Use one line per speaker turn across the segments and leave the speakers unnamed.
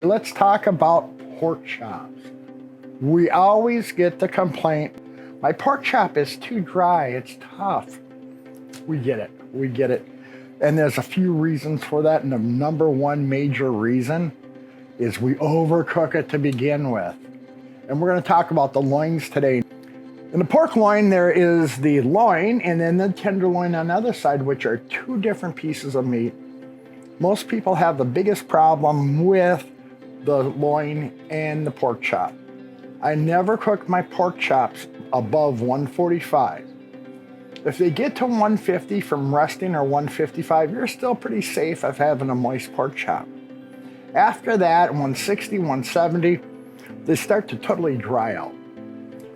Let's talk about pork chops. We always get the complaint, my pork chop is too dry, it's tough. We get it. And there's a few reasons for that, and the number one major reason is we overcook it to begin with. And we're gonna talk about the loins today. In the pork loin, there is the loin and then the tenderloin on the other side, which are two different pieces of meat. Most people have the biggest problem with the loin and the pork chop. I never cook my pork chops above 145. If they get to 150 from resting or 155, you're still pretty safe of having a moist pork chop. After that, 160, 170, they start to totally dry out.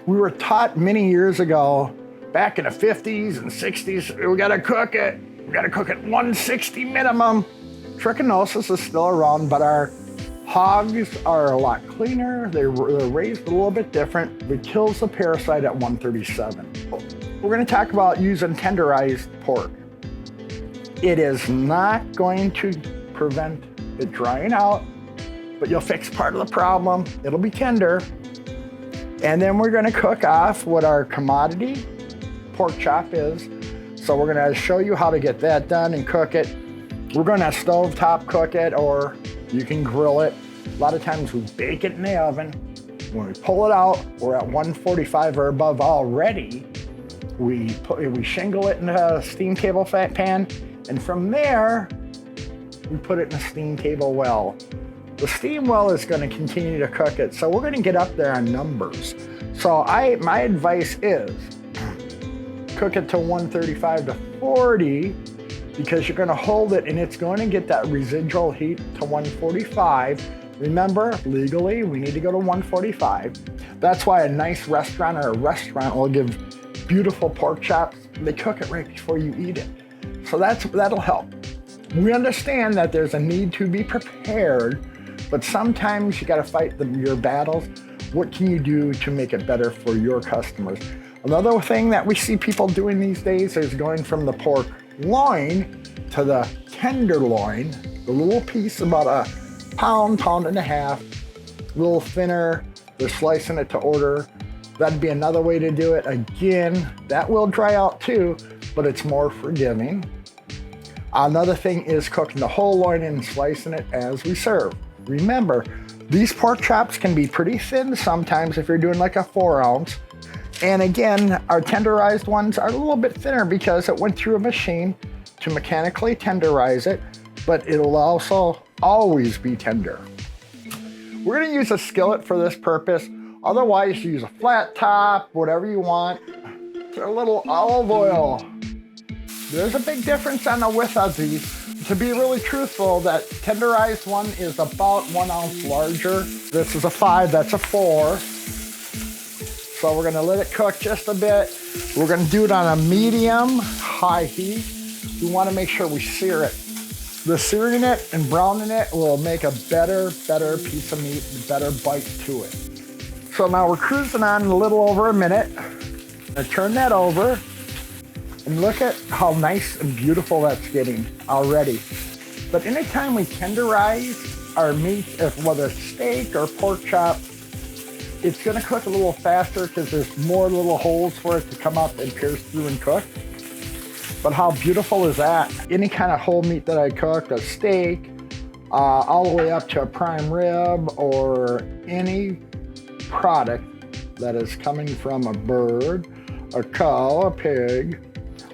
We were taught many years ago, back in the 50s and 60s, we gotta cook it 160 minimum. Trichinosis is still around, but our hogs are a lot cleaner. They're raised a little bit different. It kills the parasite at 137. We're gonna talk about using tenderized pork. It is not going to prevent it drying out, but you'll fix part of the problem. It'll be tender. And then we're gonna cook off what our commodity pork chop is. So we're gonna show you how to get that done and cook it. We're gonna stovetop cook it, or you can grill it. A lot of times we bake it in the oven. When we pull it out, we're at 145 or above already. We shingle it in a steam table pan, and from there, we put it in a steam table well. The steam well is gonna continue to cook it, so we're gonna get up there on numbers. So my advice is, cook it to 135 to 40, because you're gonna hold it and it's going to get that residual heat to 145. Remember, legally, we need to go to 145. That's why a nice restaurant or a restaurant will give beautiful pork chops. They cook it right before you eat it. So that'll help. We understand that there's a need to be prepared, but sometimes you gotta fight your battles. What can you do to make it better for your customers? Another thing that we see people doing these days is going from the pork loin to the tenderloin, the little piece about a pound and a half, a little thinner. They're slicing it to order. That'd be another way to do it. Again, that will dry out too, but it's more forgiving. Another thing is cooking the whole loin and slicing it as we serve. Remember, these pork chops can be pretty thin sometimes if you're doing like a 4 ounce. And again, our tenderized ones are a little bit thinner because it went through a machine to mechanically tenderize it, but it'll also always be tender. We're gonna use a skillet for this purpose. Otherwise, use a flat top, whatever you want. A little olive oil. There's a big difference on the width of these. To be really truthful, that tenderized one is about 1 ounce larger. This is a 5, that's a 4. So we're gonna let it cook just a bit. We're gonna do it on a medium high heat. We wanna make sure we sear it. The searing it and browning it will make a better piece of meat, a better bite to it. So now we're cruising on a little over a minute. I turn that over and look at how nice and beautiful that's getting already. But anytime we tenderize our meat, whether it's steak or pork chop, it's gonna cook a little faster because there's more little holes for it to come up and pierce through and cook. But how beautiful is that? Any kind of whole meat that I cook, a steak, all the way up to a prime rib, or any product that is coming from a bird, a cow, a pig,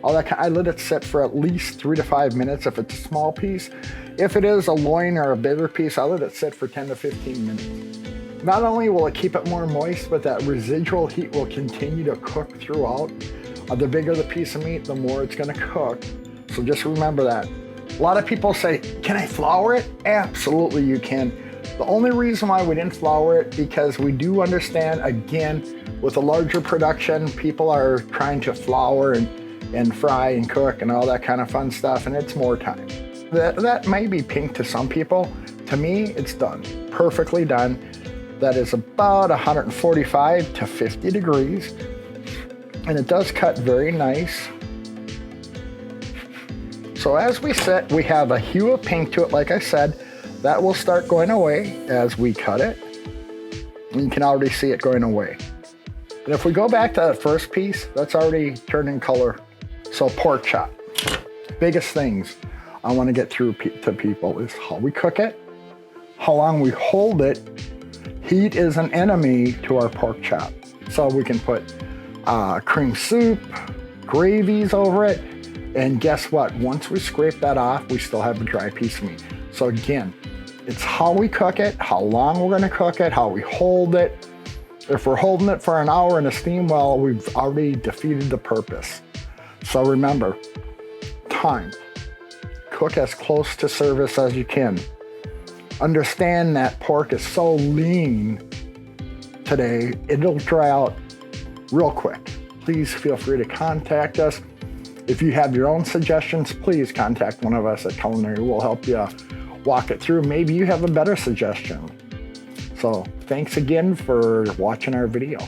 all that I let it sit for at least 3 to 5 minutes if it's a small piece. If it is a loin or a bigger piece, I let it sit for 10 to 15 minutes. Not only will it keep it more moist, but that residual heat will continue to cook throughout. The bigger the piece of meat, the more it's gonna cook. So just remember that. A lot of people say, can I flour it? Absolutely you can. The only reason why we didn't flour it, because we do understand, again, with a larger production, people are trying to flour and fry and cook and all that kind of fun stuff, and it's more time. That may be pink to some people. To me, it's done, perfectly done. That is about 145 to 50 degrees. And it does cut very nice. So as we sit, we have a hue of pink to it, like I said. That will start going away as we cut it. And you can already see it going away. And if we go back to that first piece, that's already turning color. So pork chop, biggest things I want to get through to people is how we cook it, how long we hold it. Heat is an enemy to our pork chop. So we can put cream soup, gravies over it, and guess what? Once we scrape that off, we still have a dry piece of meat. So again, it's how we cook it, how long we're gonna cook it, how we hold it. If we're holding it for an hour in a steam well, we've already defeated the purpose. So remember, time. Cook as close to service as you can. Understand that pork is so lean today, it'll dry out real quick. Please feel free to contact us. If you have your own suggestions, please contact one of us at Culinary. We'll help you walk it through. Maybe you have a better suggestion. So thanks again for watching our video.